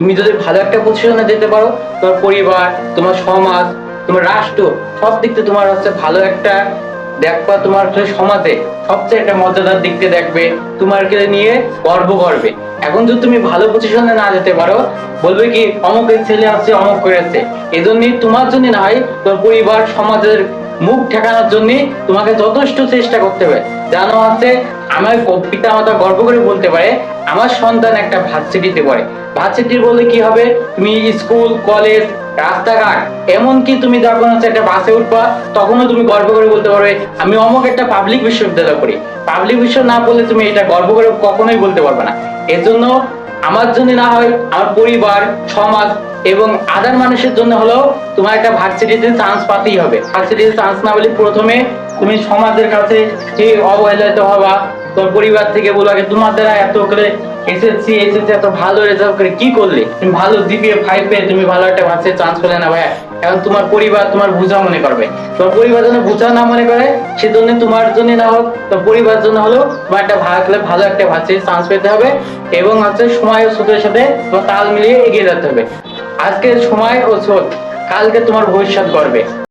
তুমি যদি ভালো একটা পজিশনে যেতে পারো, তোমার পরিবার, তোমার সমাজ, তোমার রাষ্ট্র, সব দিক থেকে তোমার ভালো একটা দেখবা। তোমার সমাজে সবচেয়ে একটা মর্যাদার দিক দিয়ে দেখবে, তোমাকে নিয়ে গর্ব করবে। এখন যদি তুমি ভালো পজিশনে না যেতে পারো, বলবে কি অমুকের ছেলে আছে, অমুক করেছে। এই জন্যই তোমার জন্য না হয় তোমার পরিবার সমাজের মুখ ঠেকানোর জন্য তোমাকে যথেষ্ট চেষ্টা করতে হবে। জানো আমার পিতা মাতা গর্ব করে বলতে পারে আমার সন্তান একটা ভার্সিটিতে পড়ে। ভার্সিটি বললে কি হবে, তুমি স্কুল কলেজ রাস্তাঘাট, এমনকি তুমি যখন একটা বাসে উঠবা তখনও তুমি গর্ব করে বলতে পারবে আমি অমুক একটা পাবলিক বিশ্ববিদ্যালয় পড়ি। পাবলিক বিশ্ব না বললে তুমি এটা গর্ব করে কখনোই বলতে পারবে না। এজন্য আমার জন্য না হয় আমার পরিবার সমাজ এবং আদার মানুষের জন্য হলেও তোমার একটা ভার্সিটিতে চান্স পাতেই হবে। ভার্সিটিতে চান্স না বলে প্রথমে তুমি সমাজের কাছে যে অবহেলিত হবা, তোর পরিবার থেকে বলো তোমার দ্বারা এত করে এসএসসি এত ভালো রেজাল্ট করে কি করলে, তুমি ভালো জিপিএ 5 পেয়ে তুমি ভালো একটা ভার্সিটি চান্স পেলে না ভাইয়া। এখন তোমার পরিবার তোমার বোঝা মনে করবে, তোমার পরিবার যেন বোঝা না মনে করে সেজন্য তোমার জন্য না হোক তোর পরিবার জন্য হলেও তোমার একটা ভালো একটা ভার্সিটি চান্স পেতে হবে এবং সময় ও স্রোতের সাথে তোমার তাল মিলিয়ে এগিয়ে যেতে হবে। আজকের সময় ও স্রোত কালকে তোমার ভবিষ্যৎ গড়বে।